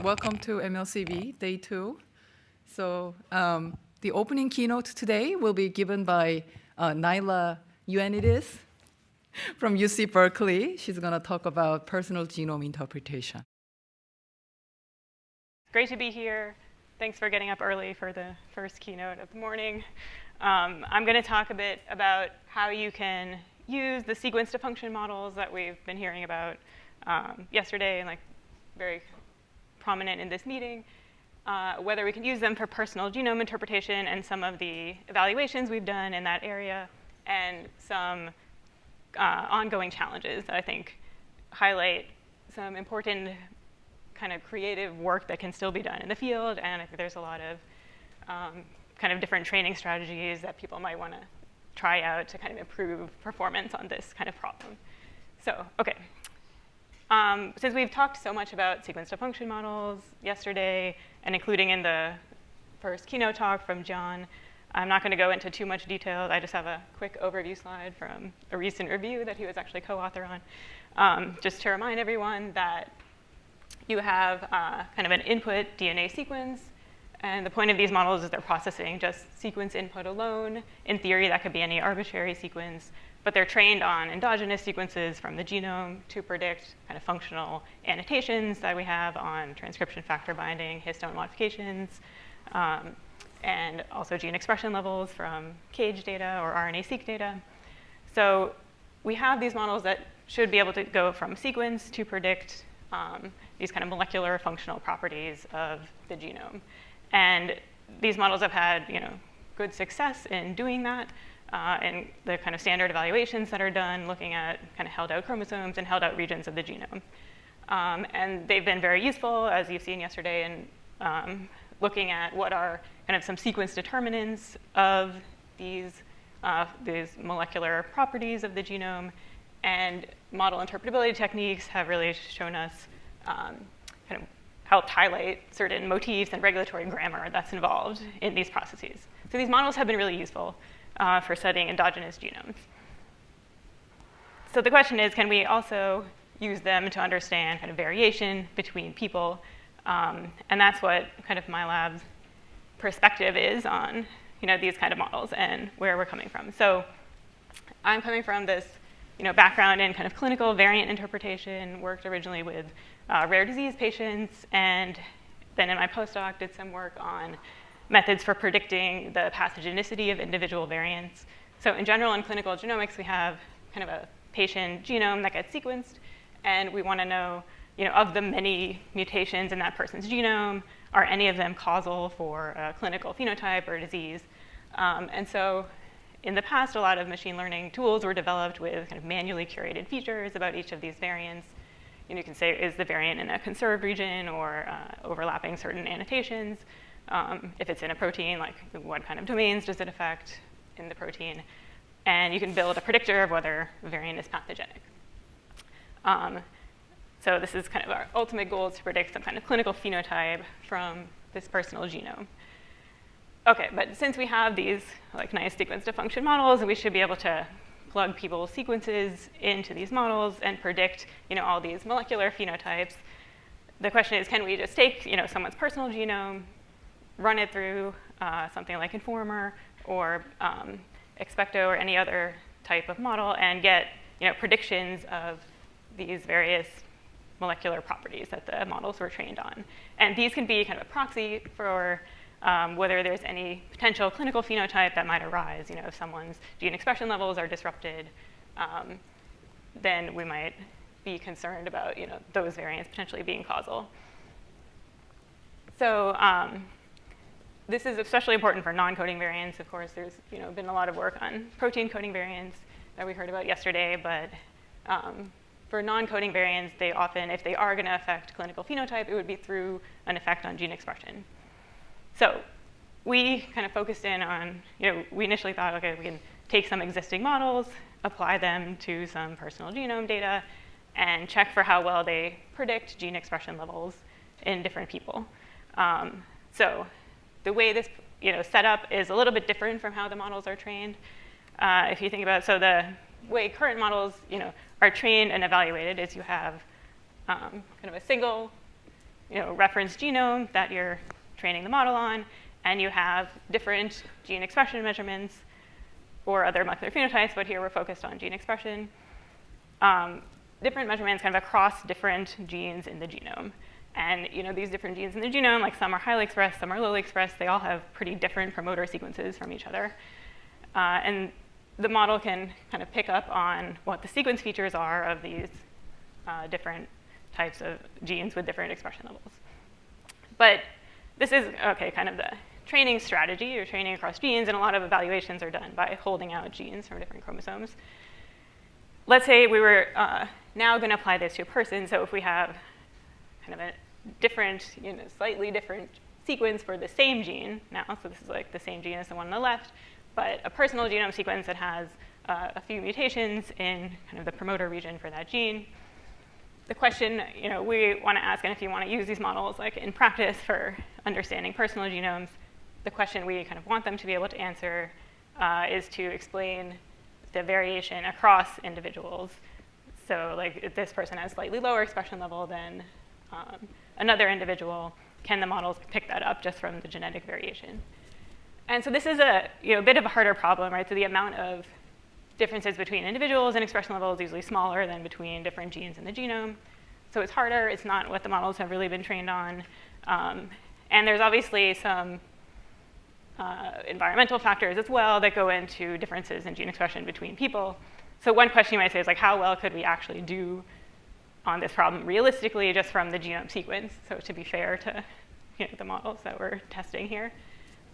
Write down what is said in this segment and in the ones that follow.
Welcome to MLCB Day 2. So the opening keynote today will be given by Nilah Ioannidis from UC Berkeley. She's going to talk about personal genome interpretation. Great to be here. Thanks for getting up early for the first keynote of the morning. I'm going to talk a bit about how you can use the sequence-to-function models that we've been hearing about yesterday and very prominent in this meeting, whether we can use them for personal genome interpretation and some of the evaluations we've done in that area, and some ongoing challenges that I think highlight some important kind of creative work that can still be done in the field. And I think there's a lot of kind of different training strategies that people might want to try out to kind of improve performance on this kind of problem. So, OK. Since we've talked so much about sequence-to-function models yesterday, and including in the first keynote talk from John, I'm not going to go into too much detail. I just have a quick overview slide from a recent review that he was actually co-author on, just to remind everyone that you have kind of an input DNA sequence. And the point of these models is they're processing just sequence input alone. In theory, that could be any arbitrary sequence. But they're trained on endogenous sequences from the genome to predict kind of functional annotations that we have on transcription factor binding, histone modifications, and also gene expression levels from CAGE data or RNA-seq data. So we have these models that should be able to go from sequence to predict these kind of molecular functional properties of the genome. And these models have had good success in doing that. And the kind of standard evaluations that are done looking at kind of held out chromosomes and held out regions of the genome. And they've been very useful, as you've seen yesterday, in looking at what are kind of some sequence determinants of these molecular properties of the genome. And model interpretability techniques have really shown us kind of helped highlight certain motifs and regulatory grammar that's involved in these processes. So these models have been really useful for studying endogenous genomes. So the question is, can we also use them to understand kind of variation between people? And that's what kind of my lab's perspective is on these kind of models and where we're coming from. So I'm coming from this background in kind of clinical variant interpretation, worked originally with rare disease patients, and then in my postdoc did some work on methods for predicting the pathogenicity of individual variants. So in general, in clinical genomics, we have kind of a patient genome that gets sequenced, and we want to know, of the many mutations in that person's genome, are any of them causal for a clinical phenotype or disease? And so in the past, a lot of machine learning tools were developed with kind of manually curated features about each of these variants. You can say, is the variant in a conserved region or overlapping certain annotations? If it's in a protein, what kind of domains does it affect in the protein? And you can build a predictor of whether the variant is pathogenic. So this is kind of our ultimate goal, is to predict some kind of clinical phenotype from this personal genome. OK, but since we have these nice sequence-to-function models, we should be able to plug people's sequences into these models and predict all these molecular phenotypes. The question is, can we just take someone's personal genome, run it through something like Informer or Expecto or any other type of model, and get predictions of these various molecular properties that the models were trained on? And these can be kind of a proxy for whether there's any potential clinical phenotype that might arise. If someone's gene expression levels are disrupted, then we might be concerned about those variants potentially being causal. So this is especially important for non-coding variants. Of course, there's been a lot of work on protein coding variants that we heard about yesterday. But for non-coding variants, they often, if they are going to affect clinical phenotype, it would be through an effect on gene expression. So we kind of focused in on, we initially thought, OK, we can take some existing models, apply them to some personal genome data, and check for how well they predict gene expression levels in different people. So the way this setup is a little bit different from how the models are trained. If you think about, so the way current models are trained and evaluated is you have kind of a single reference genome that you're training the model on, and you have different gene expression measurements or other molecular phenotypes, but here we're focused on gene expression. Different measurements kind of across different genes in the genome. And these different genes in the genome, like some are highly expressed, some are lowly expressed, they all have pretty different promoter sequences from each other. And the model can kind of pick up on what the sequence features are of these different types of genes with different expression levels. But this is, kind of the training strategy. You're training across genes, and a lot of evaluations are done by holding out genes from different chromosomes. Let's say we were now going to apply this to a person. So if we have kind of a different, slightly different sequence for the same gene now, so this is like the same gene as the one on the left, but a personal genome sequence that has a few mutations in kind of the promoter region for that gene. The question we want to ask, and if you want to use these models like in practice for understanding personal genomes, the question we kind of want them to be able to answer is to explain the variation across individuals. So like if this person has slightly lower expression level than another individual, can the models pick that up just from the genetic variation? And so this is a bit of a harder problem, right? So the amount of differences between individuals and expression level is usually smaller than between different genes in the genome. So it's harder. It's not what the models have really been trained on. And there's obviously some environmental factors as well that go into differences in gene expression between people. So one question you might say is like, how well could we actually do on this problem realistically just from the genome sequence? So to be fair to the models that we're testing here.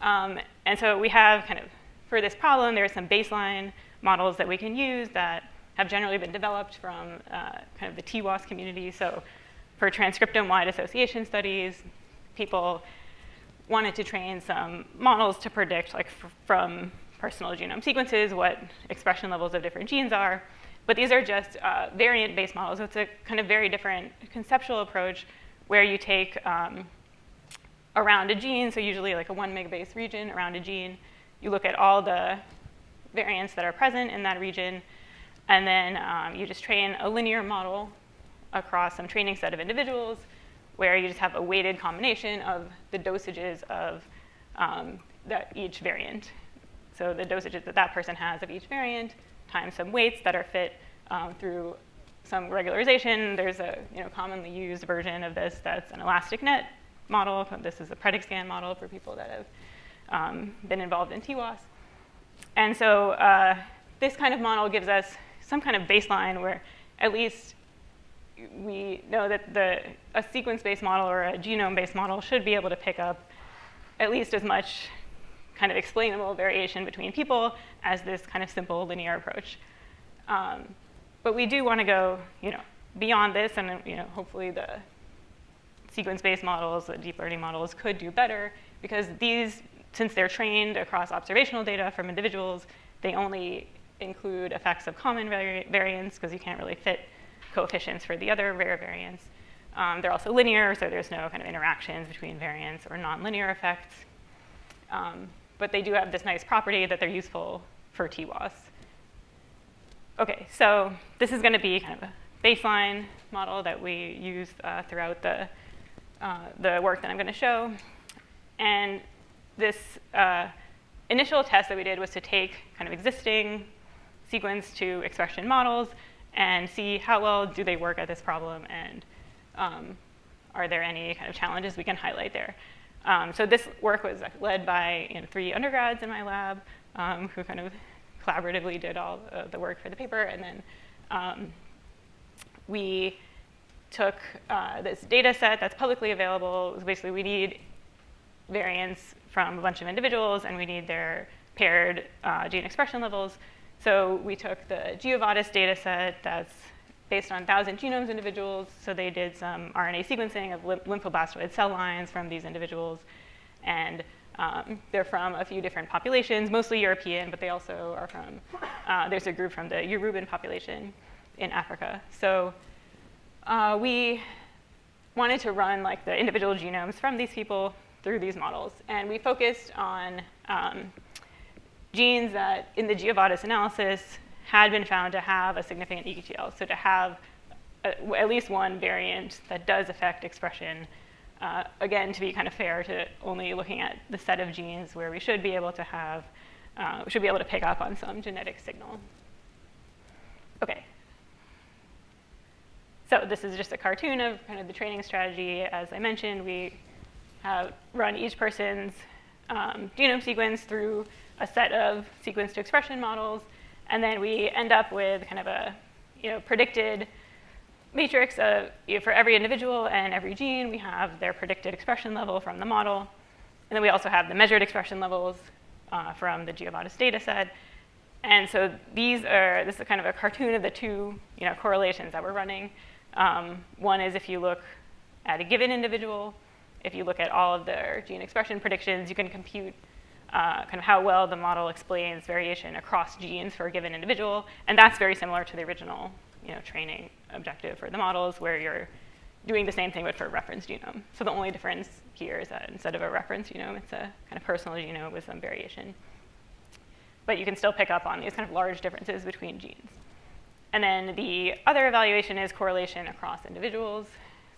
And so we have kind of, for this problem, there are some baseline models that we can use that have generally been developed from kind of the TWAS community. So for transcriptome-wide association studies, people wanted to train some models to predict, like from personal genome sequences, what expression levels of different genes are. But these are just variant-based models. So it's a kind of very different conceptual approach where you take around a gene, so usually like a 1 megabase region around a gene, you look at all the variants that are present in that region, and then you just train a linear model across some training set of individuals where you just have a weighted combination of the dosages of each variant. So the dosages that that person has of each variant times some weights that are fit through some regularization. There's a commonly used version of this that's an elastic net model. This is a PredictScan model for people that have been involved in TWAS. And so this kind of model gives us some kind of baseline where at least we know that a sequence-based model or a genome-based model should be able to pick up at least as much kind of explainable variation between people as this kind of simple linear approach. But we do want to go beyond this, and hopefully the sequence-based models, the deep learning models, could do better, because these, since they're trained across observational data from individuals, they only include effects of common variants, because you can't really fit coefficients for the other rare variants. They're also linear, so there's no kind of interactions between variants or nonlinear effects. But they do have this nice property that they're useful for TWAS. OK, so this is going to be kind of a baseline model that we use throughout the work that I'm going to show. And this initial test that we did was to take kind of existing sequence to expression models and see how well do they work at this problem, and are there any kind of challenges we can highlight there. So this work was led by 3 undergrads in my lab who kind of collaboratively did all the work for the paper. And then we took this data set that's publicly available. Basically, we need variants from a bunch of individuals, and we need their paired gene expression levels. So we took the Ioannidis data set that's based on 1,000 genomes individuals. So they did some RNA sequencing of lymphoblastoid cell lines from these individuals. And they're from a few different populations, mostly European, but they also are from, there's a group from the Yoruban population in Africa. So we wanted to run like the individual genomes from these people through these models. And we focused on genes that in the Ioannidis analysis had been found to have a significant EQTL, so to have at least one variant that does affect expression again, to be kind of fair to only looking at the set of genes where we should be able to have, we should be able to pick up on some genetic signal. Okay. So this is just a cartoon of kind of the training strategy. As I mentioned, we have run each person's genome sequence through a set of sequence to expression models, and then we end up with kind of a predicted matrix of, for every individual and every gene, we have their predicted expression level from the model, and then we also have the measured expression levels from the GeoVadis data set. And so this is kind of a cartoon of the two correlations that we're running. One is if you look at a given individual, if you look at all of their gene expression predictions, you can compute kind of how well the model explains variation across genes for a given individual. And that's very similar to the original training objective for the models, where you're doing the same thing but for a reference genome. So the only difference here is that instead of a reference genome, it's a kind of personal genome with some variation. But you can still pick up on these kind of large differences between genes. And then the other evaluation is correlation across individuals.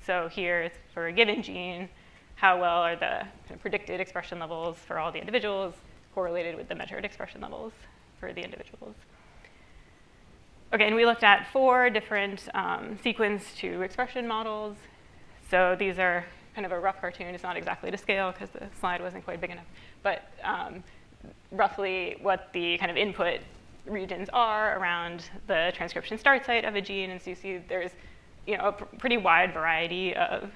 So here, it's for a given gene, how well are the kind of predicted expression levels for all the individuals correlated with the measured expression levels for the individuals. Okay, and we looked at 4 different sequence to expression models. So these are kind of a rough cartoon. It's not exactly to scale because the slide wasn't quite big enough. But roughly what the kind of input regions are around the transcription start site of a gene. And so you see there's a pretty wide variety of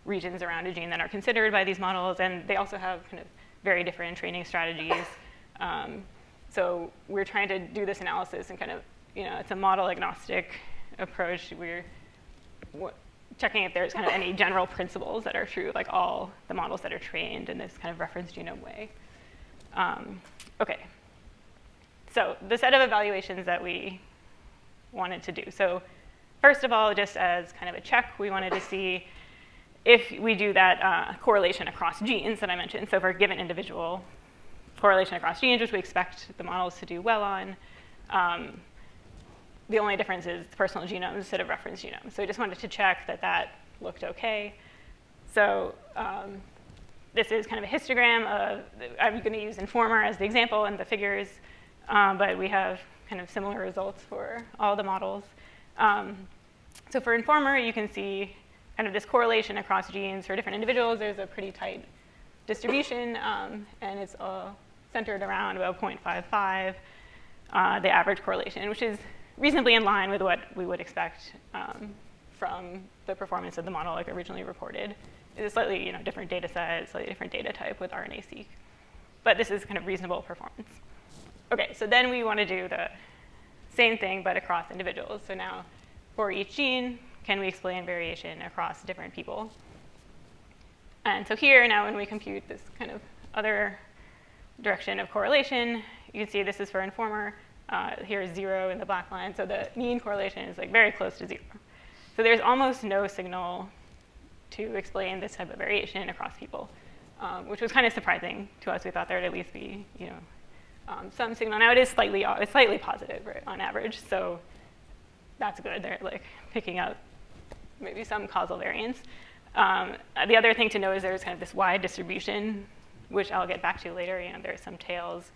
regions around a gene that are considered by these models. And they also have kind of very different training strategies. So we're trying to do this analysis and kind of, it's a model agnostic approach. We're checking if there's kind of any general principles that are true, like all the models that are trained in this kind of reference genome way. Okay. So the set of evaluations that we wanted to do. So first of all, just as kind of a check, we wanted to see if we do that correlation across genes that I mentioned. So for a given individual, correlation across genes, which we expect the models to do well on. The only difference is the personal genome instead of reference genome. So we just wanted to check that that looked OK. So this is kind of a histogram of, I'm going to use Informer as the example and the figures. But we have kind of similar results for all the models. So for Informer, you can see kind of this correlation across genes for different individuals. There's a pretty tight distribution, and it's all centered around about 0.55, the average correlation, which is reasonably in line with what we would expect from the performance of the model like originally reported. It's a slightly different data set, slightly different data type with RNA-seq. But this is kind of reasonable performance. OK, so then we want to do the same thing but across individuals. So now for each gene, can we explain variation across different people? And so here now when we compute this kind of other direction of correlation, you can see this is for Informer. Here is 0 in the black line. So the mean correlation is like very close to 0. So there's almost no signal to explain this type of variation across people, which was kind of surprising to us. We thought there would at least be some signal. Now it's slightly positive, right, on average. So that's good. They're like picking up maybe some causal variance. The other thing to know is there's kind of this wide distribution, which I'll get back to later. There's some tails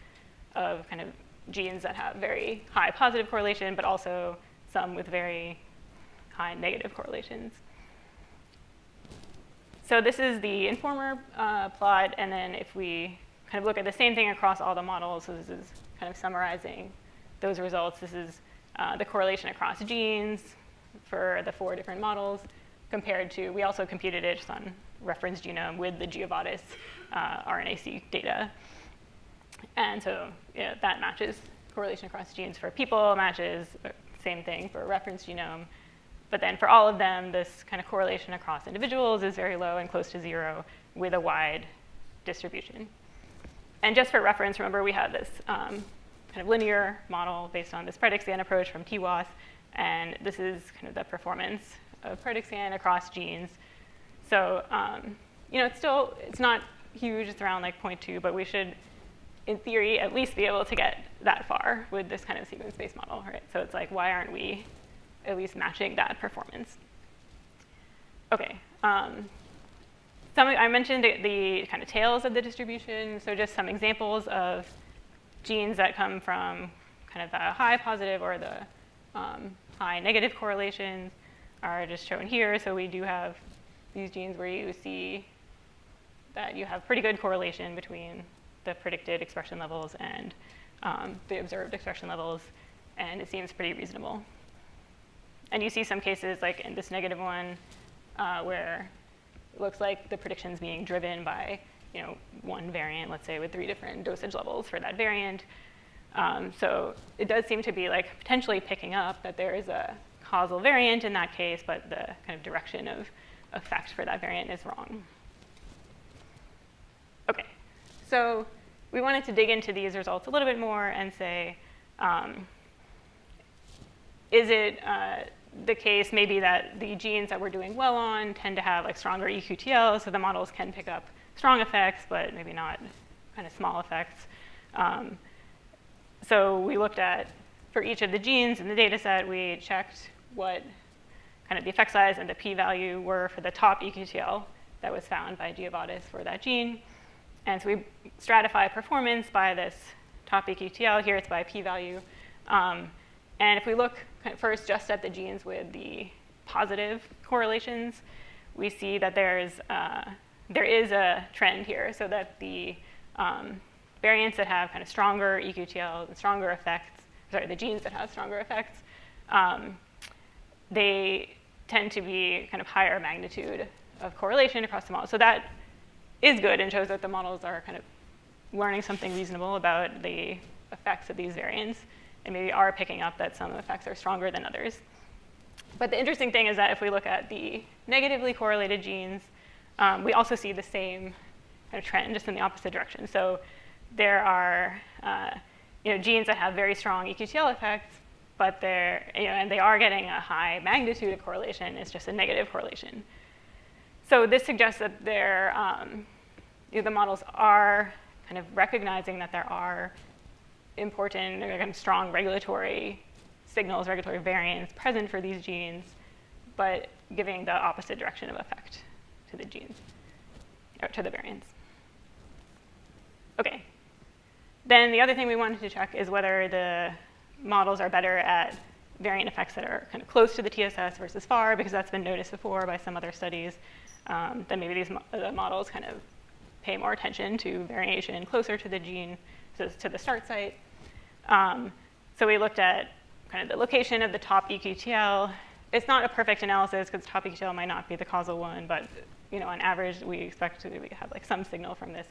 of kind of genes that have very high positive correlation, but also some with very high negative correlations. So this is the Informer plot. And then if we kind of look at the same thing across all the models, so this is kind of summarizing those results. This is the correlation across genes for the 4 different models compared to, we also computed it just on reference genome with the GeoVadis RNA-seq data. And so that matches correlation across genes for people, matches same thing for reference genome. But then for all of them, this kind of correlation across individuals is very low and close to 0 with a wide distribution. And just for reference, remember we have this kind of linear model based on this PredictScan approach from TWAS. And this is kind of the performance of PredictScan across genes. So it's not huge. It's around like 0.2. But we should, in theory, at least be able to get that far with this kind of sequence-based model, right? So it's like, why aren't we at least matching that performance? OK. I mentioned the kind of tails of the distribution, so just some examples of genes that come from kind of the high positive or the high negative correlations are just shown here. So we do have these genes where you see that you have pretty good correlation between the predicted expression levels and the observed expression levels, and it seems pretty reasonable. And you see some cases, like in this negative one, where it looks like the prediction's being driven by one variant, let's say with 3 different dosage levels for that variant. So it does seem to be like potentially picking up that there is a causal variant in that case, but the kind of direction of effect for that variant is wrong. Okay, so we wanted to dig into these results a little bit more and say, is it the case maybe that the genes that we're doing well on tend to have like stronger EQTL, so the models can pick up strong effects, but maybe not kind of small effects. So we looked at, for each of the genes in the data set, we checked what kind of the effect size and the p-value were for the top EQTL that was found by Ioannidis for that gene. And so we stratify performance by this top EQTL. Here it's by p-value. And if we look first just at the genes with the positive correlations, we see that there is a trend here, so that the variants that have kind of stronger EQTLs and stronger effects, the genes that have stronger effects, they tend to be kind of higher magnitude of correlation across the model. So that is good and shows that the models are kind of learning something reasonable about the effects of these variants, and maybe are picking up that some effects are stronger than others. But the interesting thing is that if we look at the negatively correlated genes, we also see the same kind of trend, just in the opposite direction. So there are genes that have very strong EQTL effects, but and they are getting a high magnitude of correlation. It's just a negative correlation. So this suggests that the models are kind of recognizing that there are important, kind of strong regulatory signals, regulatory variants present for these genes, but giving the opposite direction of effect to the genes, or to the variants. Okay. Then the other thing we wanted to check is whether the models are better at variant effects that are kind of close to the TSS versus far, because that's been noticed before by some other studies, that maybe the models kind of pay more attention to variation closer to the gene, to the start site. So we looked at kind of the location of the top EQTL. It's not a perfect analysis because top EQTL might not be the causal one, but on average, we expect to have like some signal from this.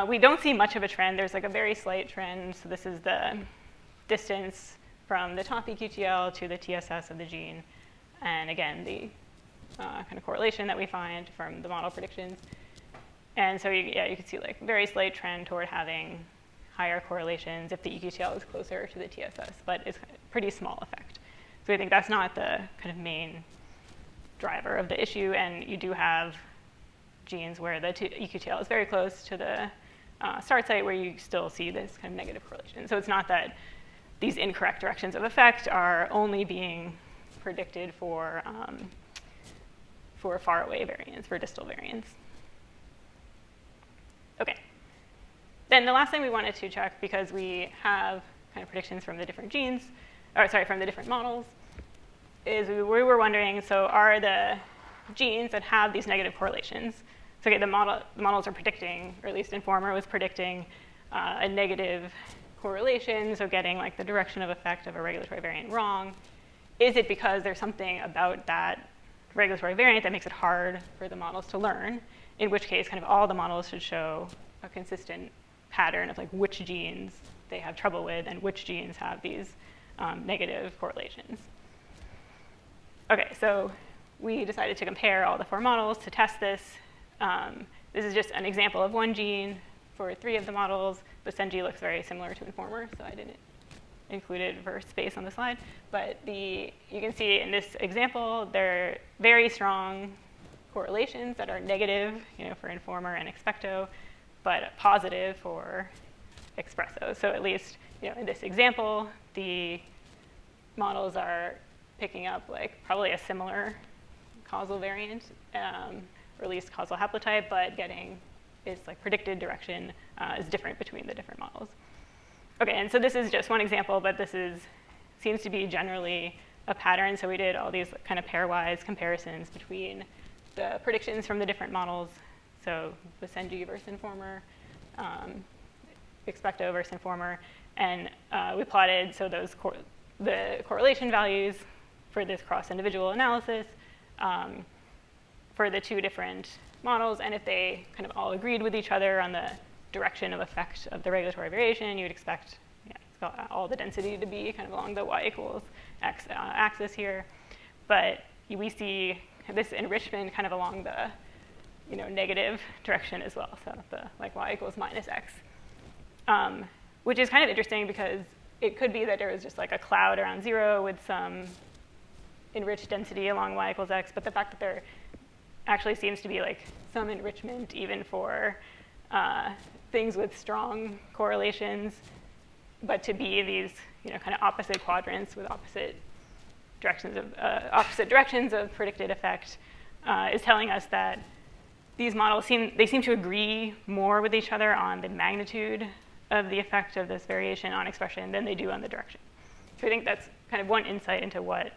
We don't see much of a trend. There's like a very slight trend. So this is the distance from the top EQTL to the TSS of the gene. And again, the kind of correlation that we find from the model predictions. And so you can see like very slight trend toward having higher correlations if the EQTL is closer to the TSS, but it's a pretty small effect. So I think that's not the kind of main driver of the issue. And you do have genes where the EQTL is very close to the start site where you still see this kind of negative correlation. So it's not that these incorrect directions of effect are only being predicted for far away variants, for distal variants. Okay. Then the last thing we wanted to check, because we have kind of predictions from the different genes, from the different models, is we were wondering, so are the genes that have these negative correlations, so okay, the models are predicting, or at least Informer was predicting a negative correlation, so getting like the direction of effect of a regulatory variant wrong. Is it because there's something about that regulatory variant that makes it hard for the models to learn, in which case kind of all the models should show a consistent pattern of like which genes they have trouble with and which genes have these negative correlations. Okay, so we decided to compare all the 4 models to test this. This is just an example of one gene for 3 of the models. The Senji looks very similar to Informer, so I didn't include it for space on the slide. But you can see in this example, there are very strong correlations that are negative, for Informer and Expecto, but positive for Expresso. So at least, in this example, the models are picking up like probably a similar causal variant, or least causal haplotype, but getting its like predicted direction is different between the different models. Okay, and so this is just one example, but this seems to be generally a pattern. So we did all these kind of pairwise comparisons between the predictions from the different models. So Basenji versus Informer, Expecto versus Informer, and we plotted the correlation values for this cross-individual analysis for the two different models, and if they kind of all agreed with each other on the direction of effect of the regulatory variation, you would expect all the density to be kind of along the y equals x axis here. But we see this enrichment kind of along the negative direction as well, so the like y equals minus x, which is kind of interesting because it could be that there was just like a cloud around 0 with some enriched density along y equals x, but the fact that there actually seems to be like some enrichment even for things with strong correlations, but to be these kind of opposite quadrants with opposite directions of predicted effect is telling us that these models seem to agree more with each other on the magnitude of the effect of this variation on expression than they do on the direction. So I think that's kind of one insight into what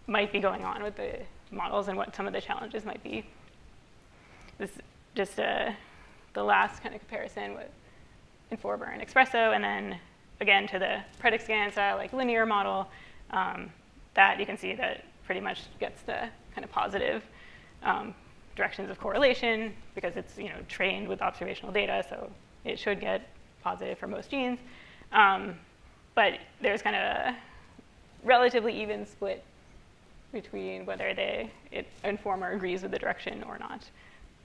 might be going on with the models and what some of the challenges might be. This is just the last kind of comparison with Informer and Espresso, and then again to the PredictScan style like linear model, that you can see that pretty much gets the kind of positive directions of correlation because it's trained with observational data, so it should get positive for most genes. But there's kind of a relatively even split between whether Informer agrees with the direction or not.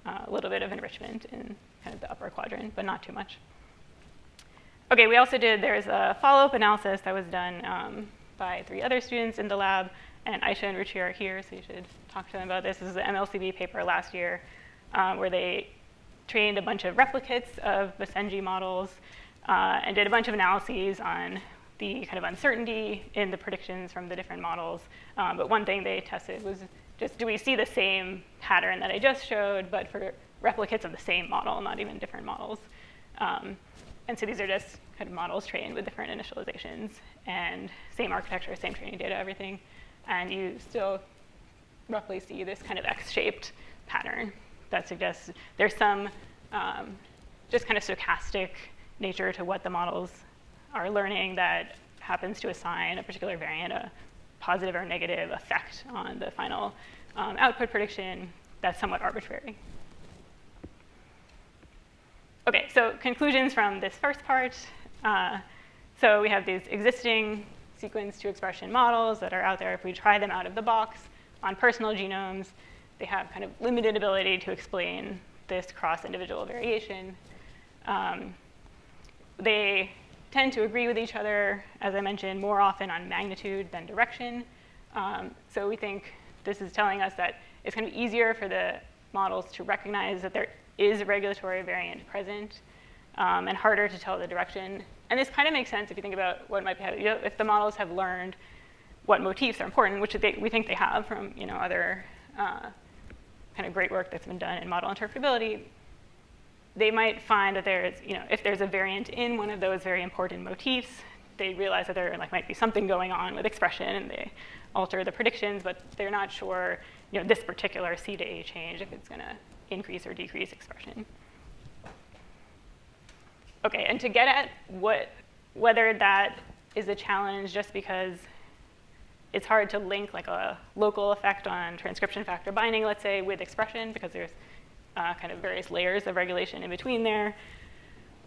A little bit of enrichment in kind of the upper quadrant, but not too much. Okay, there's a follow-up analysis that was done by 3 other students in the lab, and Aisha and Ruchi are here, so you should talk to them about this. This is the MLCB paper last year, where they trained a bunch of replicates of Basenji models and did a bunch of analyses on the kind of uncertainty in the predictions from the different models. But one thing they tested was just, do we see the same pattern that I just showed, but for replicates of the same model, not even different models? And so these are just kind of models trained with different initializations and same architecture, same training data, everything. And you still roughly see this kind of X-shaped pattern that suggests there's some just kind of stochastic nature to what the models are learning that happens to assign a particular variant a positive or negative effect on the final output prediction that's somewhat arbitrary. Okay, so conclusions from this first part. So we have these existing sequence to expression models that are out there. If we try them out of the box on personal genomes, they have kind of limited ability to explain this cross-individual variation. They tend to agree with each other, as I mentioned, more often on magnitude than direction. So we think this is telling us that it's kind of easier for the models to recognize that there is a regulatory variant present, and harder to tell the direction. And this kind of makes sense if you think about what might be happening. If the models have learned what motifs are important, which we think they have from other kind of great work that's been done in model interpretability, they might find that there's, if there's a variant in one of those very important motifs, they realize that there might be something going on with expression, and they alter the predictions, but they're not sure, this particular C to A change, if it's going to increase or decrease expression. Okay, and to get at whether that is a challenge just because it's hard to link like a local effect on transcription factor binding, let's say, with expression, because there's kind of various layers of regulation in between there,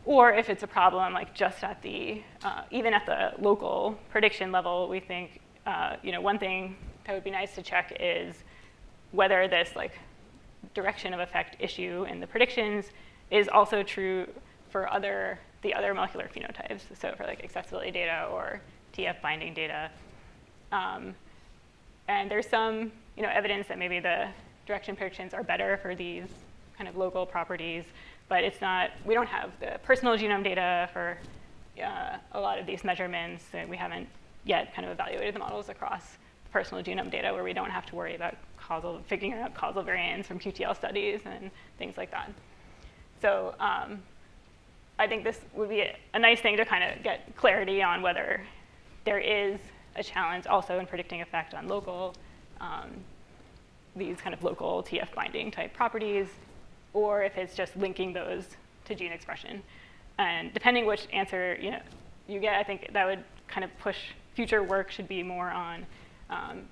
or if it's a problem like just at the, even at the local prediction level, we think, one thing that would be nice to check is whether this direction of effect issue in the predictions is also true for the other molecular phenotypes, so for accessibility data or TF binding data. And there's some evidence that maybe the direction predictions are better for these kind of local properties, but it's not, we don't have the personal genome data for a lot of these measurements, and we haven't yet kind of evaluated the models across personal genome data where we don't have to worry about figuring out causal variants from QTL studies and things like that. So I think this would be a nice thing to kind of get clarity on whether there is a challenge also in predicting effect on local, these kind of local TF binding type properties, or if it's just linking those to gene expression. And depending which answer you get, I think that would kind of push future work should be more on,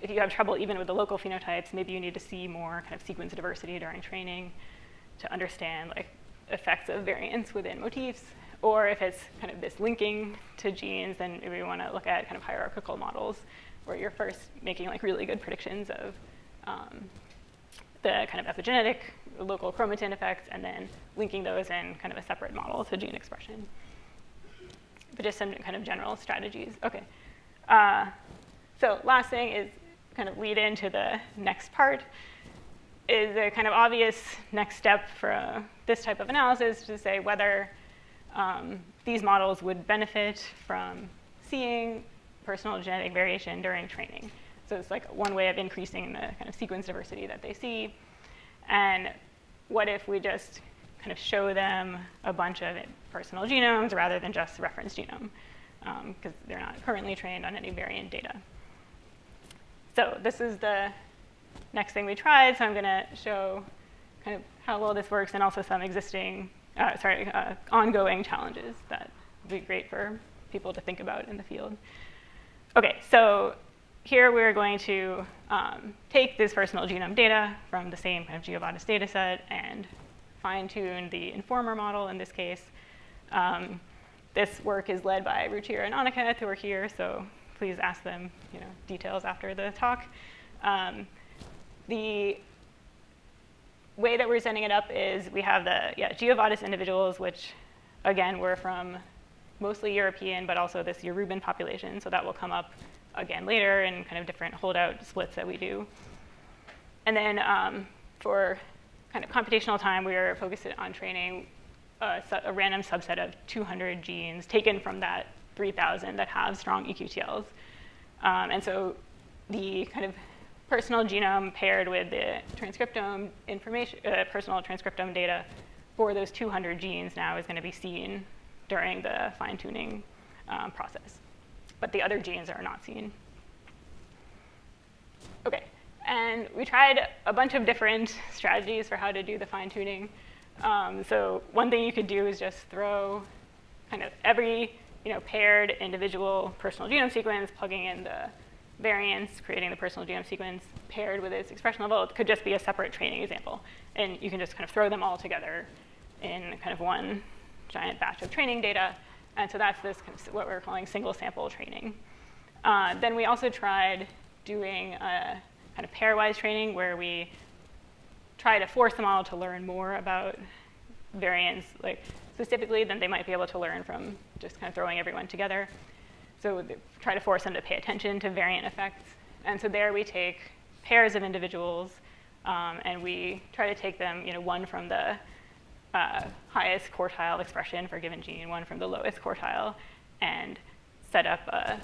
if you have trouble even with the local phenotypes, maybe you need to see more kind of sequence diversity during training to understand like effects of variants within motifs. Or if it's kind of this linking to genes, then we want to look at kind of hierarchical models where you're first making like really good predictions of the kind of epigenetic local chromatin effects and then linking those in kind of a separate model to gene expression. But just some kind of general strategies. Okay. So last thing is kind of lead into the next part is a kind of obvious next step for this type of analysis to say whether these models would benefit from seeing personal genetic variation during training. So it's like one way of increasing the kind of sequence diversity that they see. And what if we just kind of show them a bunch of personal genomes rather than just reference genome, because they're not currently trained on any variant data. So this is the next thing we tried. So I'm going to show kind of how well this works and also some existing, ongoing challenges that would be great for people to think about in the field. OK, so here we're going to take this personal genome data from the same kind of GeoVadis data set and fine-tune the informer model in this case. This work is led by Ruchir and Annika, who are here, so please ask them details after the talk. The way that we're setting it up is we have the GeoVadis individuals, which again were from mostly European, but also this Yoruban population. So that will come up again later in kind of different holdout splits that we do. And then for kind of computational time, we are focused on training a random subset of 200 genes taken from that 3,000 that have strong eQTLs. And so the kind of personal genome paired with the transcriptome information, personal transcriptome data for those 200 genes now is going to be seen during the fine-tuning process. But the other genes are not seen. OK, and we tried a bunch of different strategies for how to do the fine-tuning. So one thing you could do is just throw kind of every paired individual personal genome sequence, plugging in the variants, creating the personal genome sequence paired with its expression level. It could just be a separate training example. And you can just kind of throw them all together in kind of one giant batch of training data. And so that's this kind of what we're calling single sample training. Then we also tried doing a kind of pairwise training where we try to force the model to learn more about variants, like specifically than they might be able to learn from just kind of throwing everyone together. So try to force them to pay attention to variant effects. And so there we take pairs of individuals, and we try to take them, one from the highest quartile expression for a given gene, one from the lowest quartile, and set up a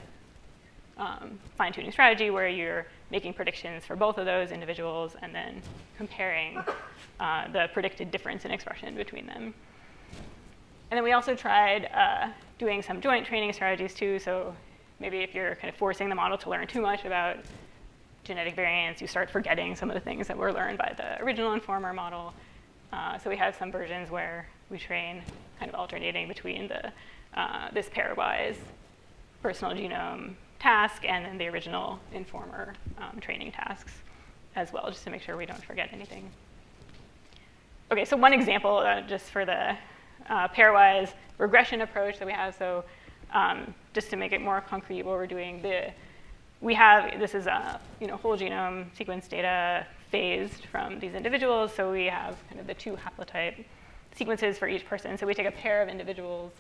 fine-tuning strategy where you're making predictions for both of those individuals and then comparing the predicted difference in expression between them. And then we also tried doing some joint training strategies too. So maybe if you're kind of forcing the model to learn too much about genetic variants, you start forgetting some of the things that were learned by the original informer model. So we have some versions where we train kind of alternating between the this pairwise personal genome task and then the original informer training tasks as well, just to make sure we don't forget anything. OK, so one example just for the pairwise regression approach that we have. So just to make it more concrete, what we're doing, this is a whole genome sequence data phased from these individuals. So we have kind of the 2 haplotype sequences for each person. So we take a pair of individuals,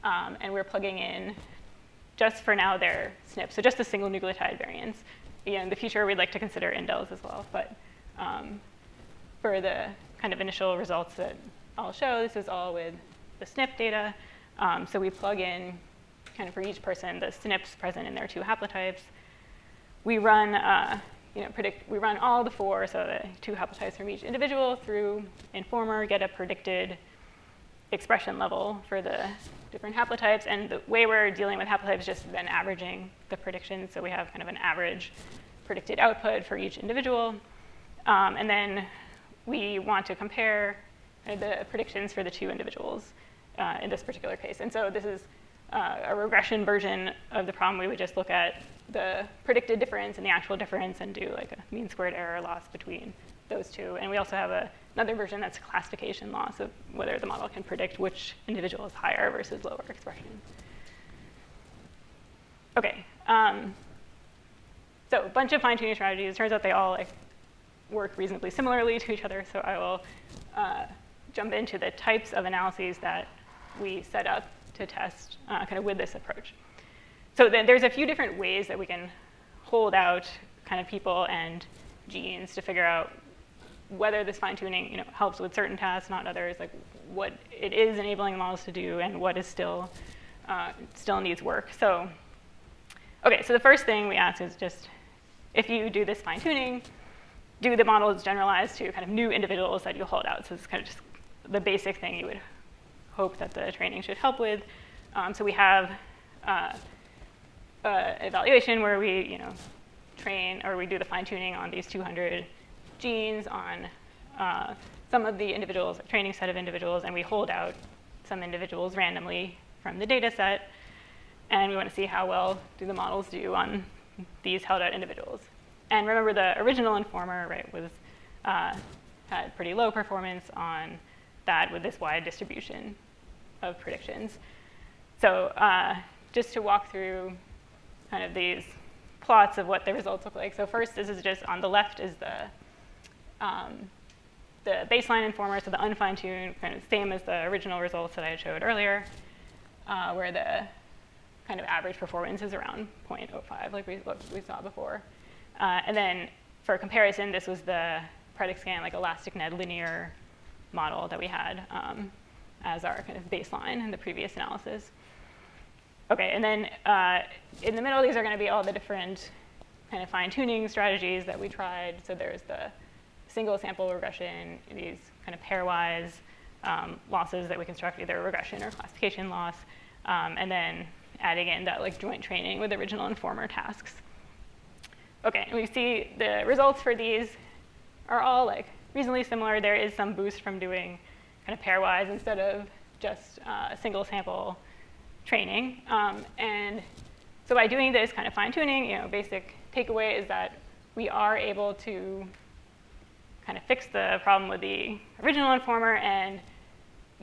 and we're plugging in, just for now, their SNPs, so just the single nucleotide variants. In the future, we'd like to consider indels as well. But for the kind of initial results that I'll show, this is all with the SNP data. So we plug in, kind of for each person, the SNPs present in their 2 haplotypes. we run, we run all the 4, so the 2 haplotypes from each individual through Informer, get a predicted expression level for the different haplotypes. And the way we're dealing with haplotypes is just then averaging the predictions. So we have kind of an average predicted output for each individual. And then we want to compare the predictions for the 2 individuals in this particular case. And so this is a regression version of the problem. We would just look at the predicted difference and the actual difference and do like a mean squared error loss between those 2. And we also have another version that's a classification loss of whether the model can predict which individual is higher versus lower expression. OK. So a bunch of fine-tuning strategies. It turns out they all work reasonably similarly to each other. So I will jump into the types of analyses that we set up to test kind of with this approach. So then there's a few different ways that we can hold out kind of people and genes to figure out whether this fine-tuning helps with certain tasks, not others, like what it is enabling the models to do and what is still needs work. So OK, so the first thing we ask is just, if you do this fine-tuning, do the models generalize to kind of new individuals that you hold out? So it's kind of just the basic thing you would hope that the training should help with. So we have evaluation where we train, or we do the fine-tuning on these 200 genes on some of the individuals, a training set of individuals, and we hold out some individuals randomly from the data set. And we want to see how well do the models do on these held out individuals. And remember, the original Informer, right, had pretty low performance on that with this wide distribution of predictions. So just to walk through kind of these plots of what the results look like. So first, this is just on the left is the baseline Informer, so the unfine-tuned, kind of same as the original results that I showed earlier, where the kind of average performance is around 0.05, like we saw before. And then for comparison, this was the PredictScan, like ElasticNet linear model that we had as our kind of baseline in the previous analysis. OK, and then in the middle, these are going to be all the different kind of fine-tuning strategies that we tried. So there's the single sample regression, these kind of pairwise losses that we construct, either regression or classification loss, and then adding in that like joint training with original Informer tasks. OK, and we see the results for these are all like reasonably similar. There is some boost from doing kind of pairwise instead of just single sample training. And so by doing this kind of fine-tuning, basic takeaway is that we are able to kind of fix the problem with the original Informer and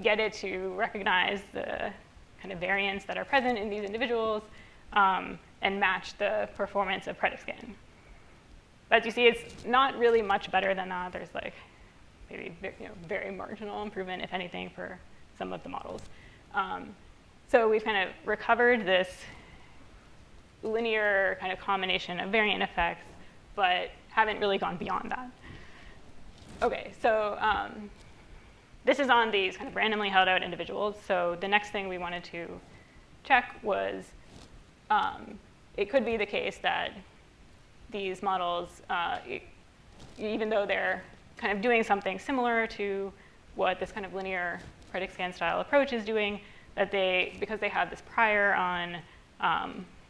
get it to recognize the kind of variants that are present in these individuals and match the performance of PredictScan. As you see, it's not really much better than that. There's like maybe very marginal improvement, if anything, for some of the models. So we've kind of recovered this linear kind of combination of variant effects, but haven't really gone beyond that. OK, so this is on these kind of randomly held out individuals. So the next thing we wanted to check was it could be the case that these models, even though they're kind of doing something similar to what this kind of linear PredictScan style approach is doing, that because they have this prior on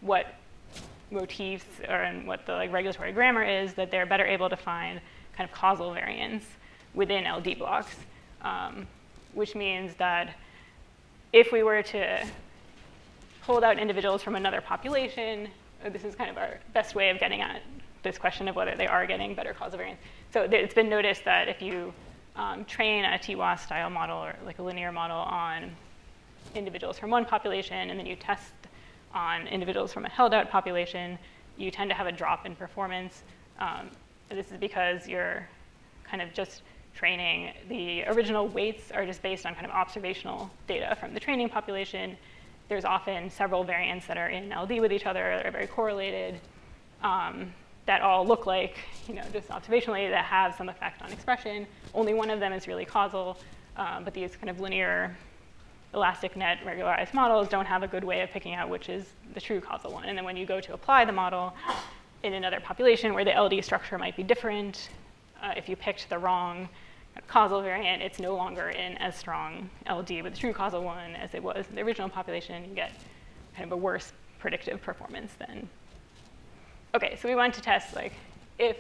what motifs and what the regulatory grammar is, that they're better able to find kind of causal variants within LD blocks, which means that if we were to hold out individuals from another population, this is kind of our best way of getting at this question of whether they are getting better causal variants. So it's been noticed that if you train a TWAS style model or like a linear model on individuals from one population and then you test on individuals from a held out population, you tend to have a drop in performance. This is because you're kind of just training. The original weights are just based on kind of observational data from the training population. There's often several variants that are in LD with each other that are very correlated, that all look like, just observationally, that have some effect on expression. Only one of them is really causal, but these kind of linear ElasticNet regularized models don't have a good way of picking out which is the true causal one. And then when you go to apply the model, in another population where the LD structure might be different. If you picked the wrong causal variant, it's no longer in as strong LD with true causal 1 as it was in the original population. You get kind of a worse predictive performance then. OK, so we want to test like if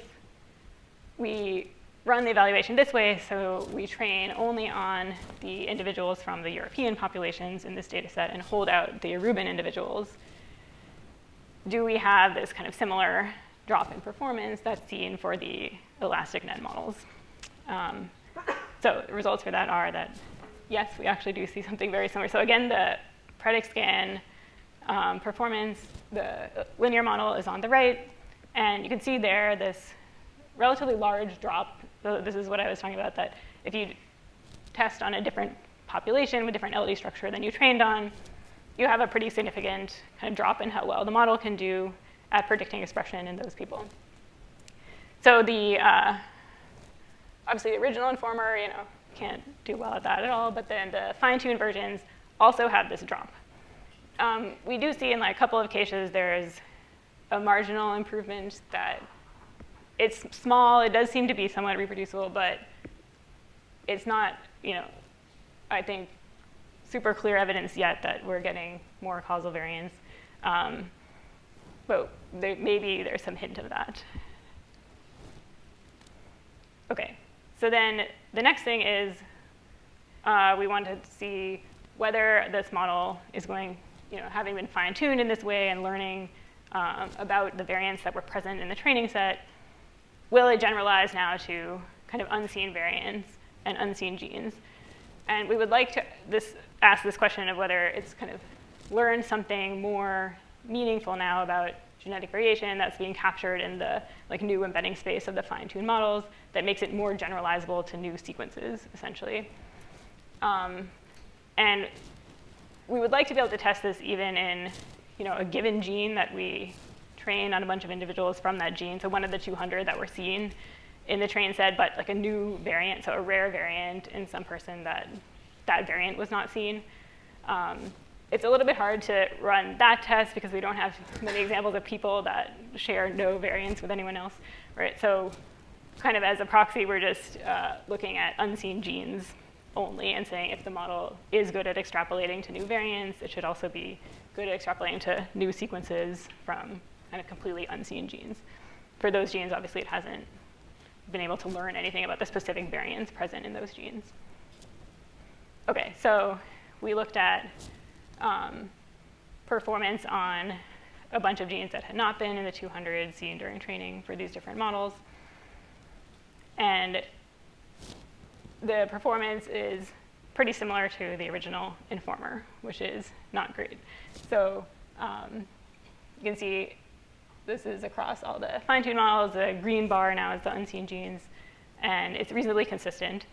we run the evaluation this way, so we train only on the individuals from the European populations in this data set and hold out the Aruban individuals, do we have this kind of similar drop in performance that's seen for the elastic net models? So the results for that are that, yes, we actually do see something very similar. So again, the predict scan performance, the linear model is on the right. And you can see there this relatively large drop. So this is what I was talking about, that if you test on a different population with different LD structure than you trained on, you have a pretty significant kind of drop in how well the model can do at predicting expression in those people. So the obviously the original informer, can't do well at that at all. But then the fine-tuned versions also have this drop. We do see in like a couple of cases there's a marginal improvement that it's small. It does seem to be somewhat reproducible, but it's not, I think, super clear evidence yet that we're getting more causal variance. But maybe there's some hint of that. OK, so then the next thing is we want to see whether this model is going, having been fine-tuned in this way and learning about the variants that were present in the training set, will it generalize now to kind of unseen variants and unseen genes? And we would like to ask this question of whether it's kind of learned something more meaningful now about genetic variation that's being captured in the new embedding space of the fine-tuned models that makes it more generalizable to new sequences, essentially. And we would like to be able to test this even in a given gene that we train on a bunch of individuals from that gene. So one of the 200 that were seen in the train set, but like a new variant, so a rare variant in some person that variant was not seen. It's a little bit hard to run that test because we don't have many examples of people that share no variants with anyone else, right? So kind of as a proxy, we're just looking at unseen genes only and saying if the model is good at extrapolating to new variants, it should also be good at extrapolating to new sequences from kind of completely unseen genes. For those genes, obviously, it hasn't been able to learn anything about the specific variants present in those genes. OK, so we looked at performance on a bunch of genes that had not been in the 200 seen during training for these different models. And the performance is pretty similar to the original informer, which is not great. So you can see this is across all the fine-tuned models. The green bar now is the unseen genes, and it's reasonably consistent.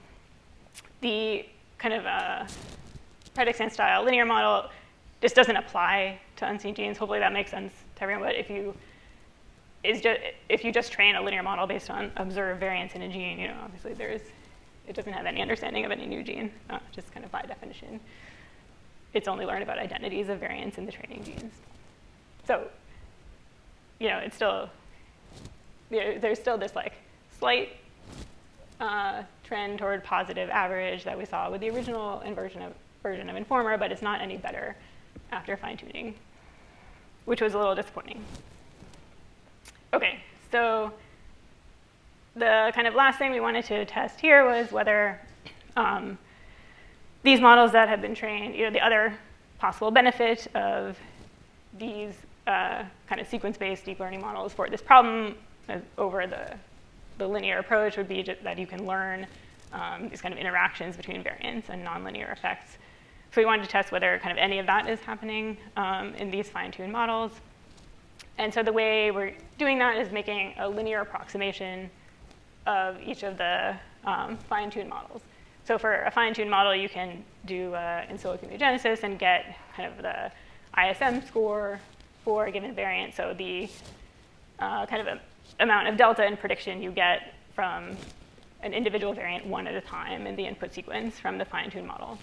The kind of predict scan style linear model just doesn't apply to unseen genes. Hopefully that makes sense to everyone. But if you just train a linear model based on observed variants in a gene, obviously it doesn't have any understanding of any new gene, just kind of by definition. It's only learned about identities of variants in the training genes. So, it's still, there's still this slight trend toward positive average that we saw with the original version of informer, but it's not any better after fine-tuning, which was a little disappointing. OK, so the kind of last thing we wanted to test here was whether these models that have been trained, the other possible benefit of these kind of sequence-based deep learning models for this problem over the linear approach would be that you can learn these kind of interactions between variants and nonlinear effects. So we wanted to test whether kind of any of that is happening in these fine-tuned models. And so the way we're doing that is making a linear approximation of each of the fine-tuned models. So for a fine-tuned model, you can do in silico mutagenesis and get kind of the ISM score for a given variant. So the kind of amount of delta in prediction you get from an individual variant one at a time in the input sequence from the fine-tuned model.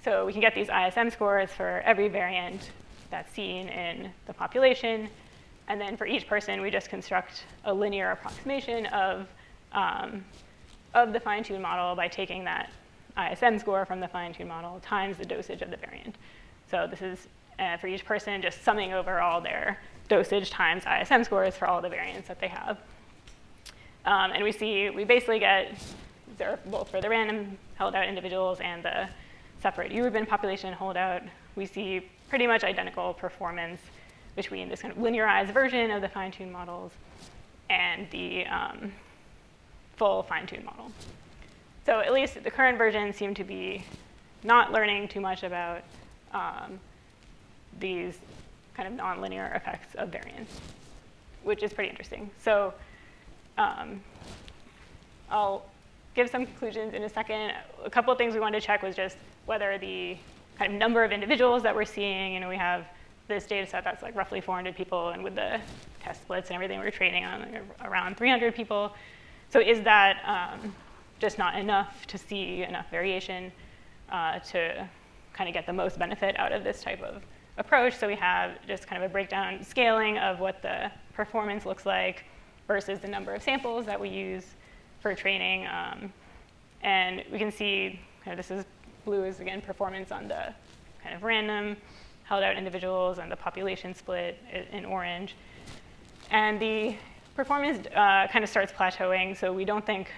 So we can get these ISM scores for every variant that's seen in the population. And then for each person, we just construct a linear approximation of the fine-tuned model by taking that ISM score from the fine-tuned model times the dosage of the variant. So this is, for each person, just summing over all their dosage times ISM scores for all the variants that they have. And we basically get, both for the random held-out individuals and the separated Euryben population holdout, we see pretty much identical performance between this kind of linearized version of the fine-tuned models and the full fine-tuned model. So at least the current versions seem to be not learning too much about these kind of nonlinear effects of variance, which is pretty interesting. So I'll give some conclusions in a second. A couple of things we wanted to check was just whether the kind of number of individuals that we're seeing, we have this data set that's like roughly 400 people, and with the test splits and everything we're training on, like around 300 people. So is that just not enough to see enough variation to kind of get the most benefit out of this type of approach? So we have just kind of a breakdown scaling of what the performance looks like versus the number of samples that we use for training. And we can see, this is blue is, again, performance on the kind of random held out individuals and the population split in orange. And the performance kind of starts plateauing, so we don't think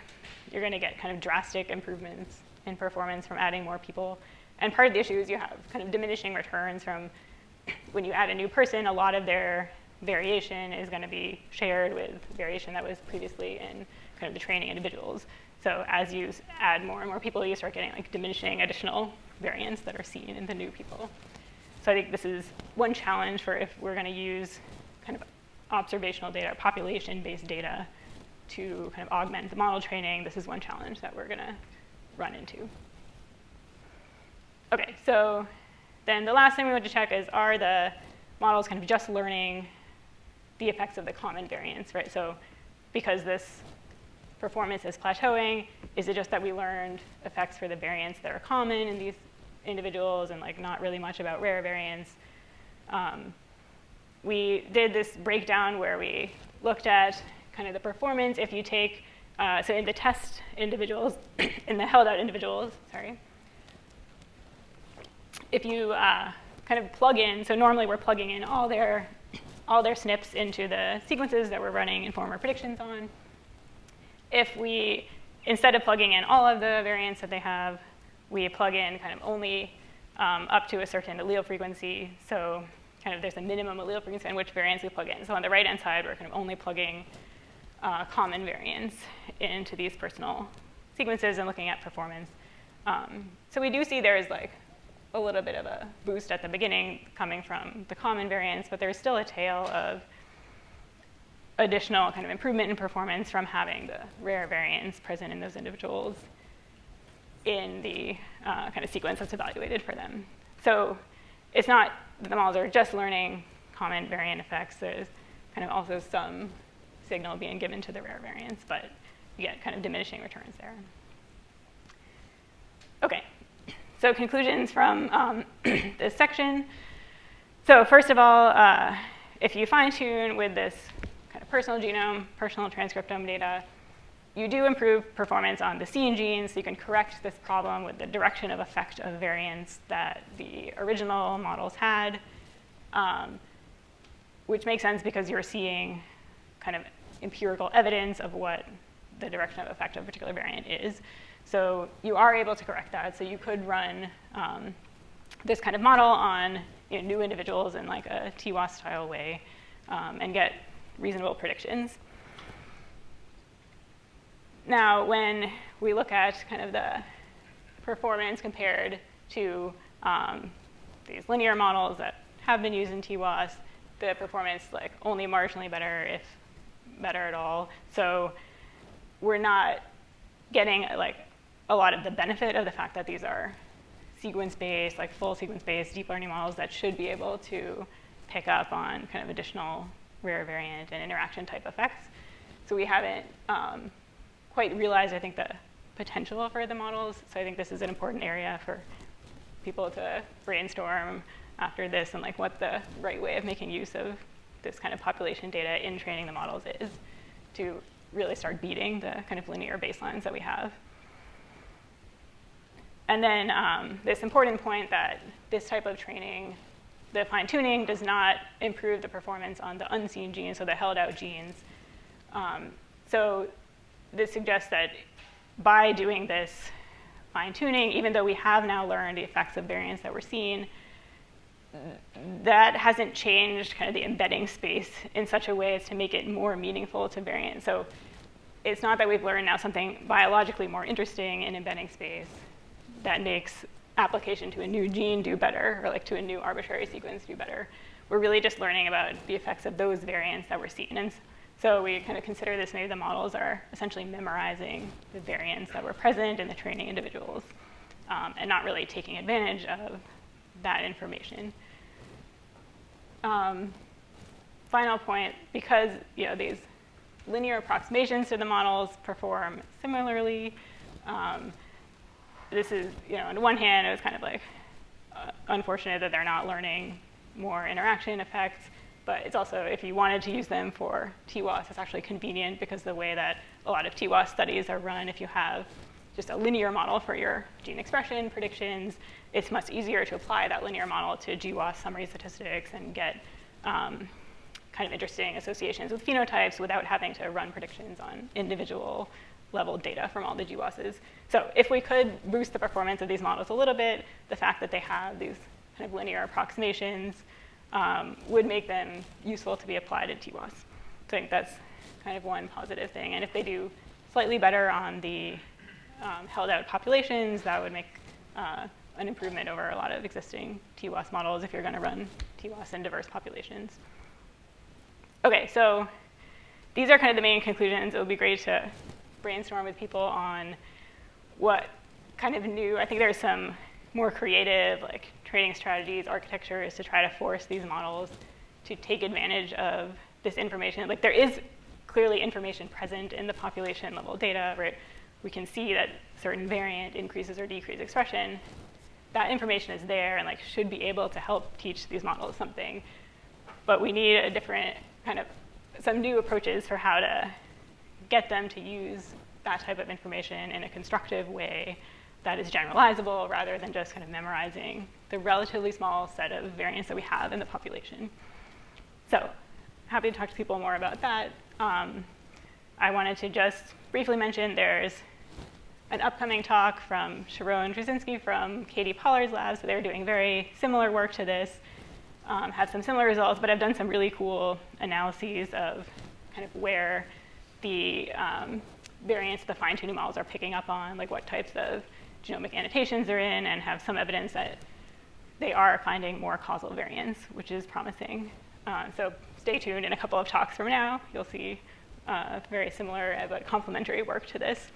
you're going to get kind of drastic improvements in performance from adding more people. And part of the issue is you have kind of diminishing returns from when you add a new person, a lot of their variation is going to be shared with variation that was previously in kind of the training individuals. So as you add more and more people, you start getting like diminishing additional variants that are seen in the new people. So I think this is one challenge for if we're going to use kind of observational data, population-based data to kind of augment the model training. This is one challenge that we're going to run into. OK, so then the last thing we want to check is, are the models kind of just learning the effects of the common variants, right? So because this performance is plateauing, is it just that we learned effects for the variants that are common in these individuals and like not really much about rare variants? We did this breakdown where we looked at kind of the performance if you take, so in the test individuals, in the held out individuals, sorry, if you kind of plug in, so normally we're plugging in all their SNPs into the sequences that we're running Informer predictions on. If we, instead of plugging in all of the variants that they have, we plug in kind of only up to a certain allele frequency. So kind of there's a minimum allele frequency on which variants we plug in. So on the right-hand side, we're kind of only plugging common variants into these personal sequences and looking at performance. So we do see there is like a little bit of a boost at the beginning coming from the common variants, but there's still a tail of additional kind of improvement in performance from having the rare variants present in those individuals in the kind of sequence that's evaluated for them. So it's not that the models are just learning common variant effects. There's kind of also some signal being given to the rare variants, but you get kind of diminishing returns there. OK, so conclusions from this section. So first of all, if you fine-tune with this kind of personal genome, personal transcriptome data, you do improve performance on the seen genes, so you can correct this problem with the direction of effect of variants that the original models had, which makes sense because you're seeing kind of empirical evidence of what the direction of effect of a particular variant is. So you are able to correct that. So you could run this kind of model on new individuals in like a TWAS-style way and get reasonable predictions. Now, when we look at kind of the performance compared to these linear models that have been used in TWAS, the performance like only marginally better, if better at all. So we're not getting like a lot of the benefit of the fact that these are sequence-based, like full sequence-based deep learning models that should be able to pick up on kind of additional rare variant and interaction type effects. So we haven't quite realized, I think, the potential for the models. So I think this is an important area for people to brainstorm after this and like what the right way of making use of this kind of population data in training the models is to really start beating the kind of linear baselines that we have. And then this important point that this type of training, the fine-tuning does not improve the performance on the unseen genes, so the held-out genes. So this suggests that by doing this fine-tuning, even though we have now learned the effects of variance that we're seeing, that hasn't changed kind of the embedding space in such a way as to make it more meaningful to variance. So it's not that we've learned now something biologically more interesting in embedding space that makes application to a new gene do better, or like to a new arbitrary sequence do better. We're really just learning about the effects of those variants that we're seeing. And so we kind of consider this, maybe the models are essentially memorizing the variants that were present in the training individuals, and not really taking advantage of that information. Final point, because these linear approximations to the models perform similarly, this is, on the one hand, it was kind of like unfortunate that they're not learning more interaction effects, but it's also, if you wanted to use them for TWAS, it's actually convenient because the way that a lot of TWAS studies are run, if you have just a linear model for your gene expression predictions, it's much easier to apply that linear model to GWAS summary statistics and get kind of interesting associations with phenotypes without having to run predictions on individual level data from all the GWASs. So if we could boost the performance of these models a little bit, the fact that they have these kind of linear approximations would make them useful to be applied in TWAS. So I think that's kind of one positive thing. And if they do slightly better on the held out populations, that would make an improvement over a lot of existing TWAS models if you're going to run TWAS in diverse populations. OK, so these are kind of the main conclusions. It would be great to brainstorm with people on what kind of new, I think there's some more creative like training strategies, architectures to try to force these models to take advantage of this information. Like there is clearly information present in the population level data, right? We can see that certain variant increases or decreases expression. That information is there and like should be able to help teach these models something. But we need a different kind of, some new approaches for how to get them to use that type of information in a constructive way that is generalizable rather than just kind of memorizing the relatively small set of variants that we have in the population. So happy to talk to people more about that. I wanted to just briefly mention there's an upcoming talk from Sharon Drzezinski from Katie Pollard's labs. They're doing very similar work to this, have some similar results, but have done some really cool analyses of kind of where the variants the fine-tuning models are picking up on, like what types of genomic annotations they're in, and have some evidence that they are finding more causal variants, which is promising. So stay tuned. In a couple of talks from now, you'll see very similar but complementary work to this.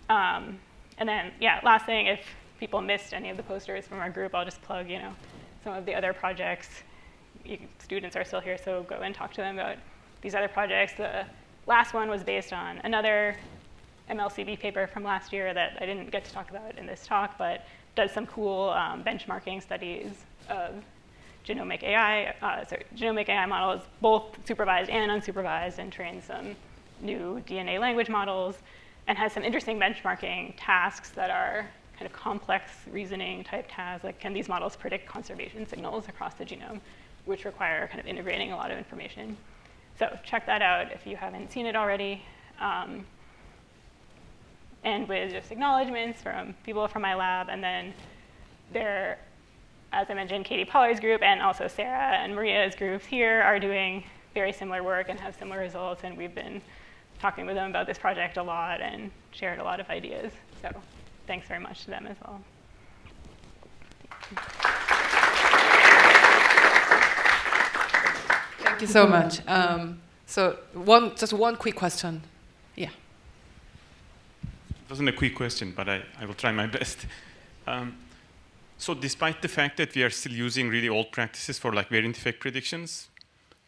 And then, yeah, last thing, if people missed any of the posters from our group, I'll just plug, some of the other projects. Students are still here, so go and talk to them about these other projects. The last one was based on another MLCB paper from last year that I didn't get to talk about in this talk, but does some cool benchmarking studies of genomic AI. Genomic AI models, both supervised and unsupervised, and trains some new DNA language models, and has some interesting benchmarking tasks that are kind of complex reasoning type tasks, like can these models predict conservation signals across the genome, which require kind of integrating a lot of information. So check that out if you haven't seen it already. And with just acknowledgements from people from my lab, and then there, as I mentioned, Katie Pollard's group and also Sarah and Maria's groups here are doing very similar work and have similar results, and we've been talking with them about this project a lot and shared a lot of ideas. So thanks very much to them as well. Thank you so much. So just one quick question. Yeah. It wasn't a quick question, but I will try my best. So despite the fact that we are still using really old practices for like variant effect predictions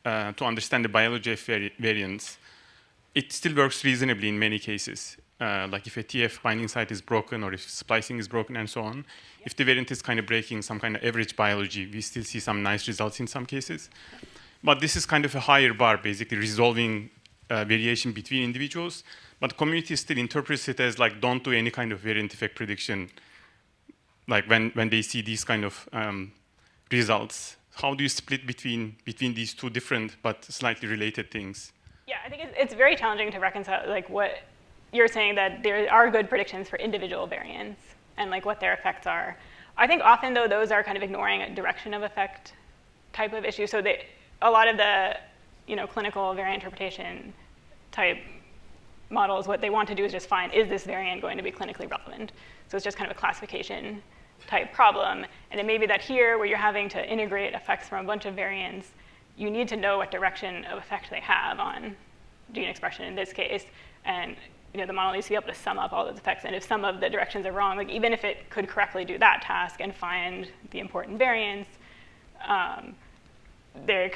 to understand the biology of variants, it still works reasonably in many cases. Like if a TF binding site is broken or if splicing is broken and so on, if the variant is kind of breaking some kind of average biology, we still see some nice results in some cases. But this is kind of a higher bar, basically resolving variation between individuals. But community still interprets it as like, don't do any kind of variant effect prediction, like when they see these kind of results. How do you split between these two different but slightly related things? Yeah, I think it's very challenging to reconcile, like what you're saying, that there are good predictions for individual variants and like what their effects are. I think often, though, those are kind of ignoring a direction of effect type of issue. So a lot of the clinical variant interpretation type models, what they want to do is just find, is this variant going to be clinically relevant? So it's just kind of a classification type problem. And it may be that here, where you're having to integrate effects from a bunch of variants, you need to know what direction of effect they have on gene expression in this case. And the model needs to be able to sum up all those effects. And if some of the directions are wrong, like even if it could correctly do that task and find the important variants, the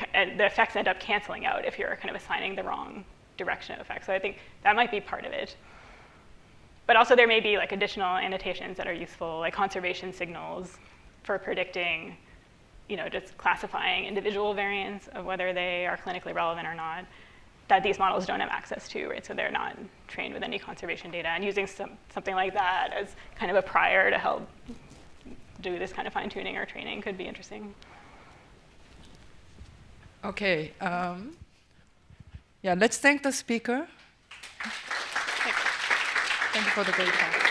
effects end up canceling out if you're kind of assigning the wrong direction of effect. So I think that might be part of it. But also there may be like additional annotations that are useful, like conservation signals for predicting, just classifying individual variants of whether they are clinically relevant or not, that these models don't have access to, right? So they're not trained with any conservation data. And using something like that as kind of a prior to help do this kind of fine-tuning or training could be interesting. Okay. Yeah, let's thank the speaker. Thank you for the great talk.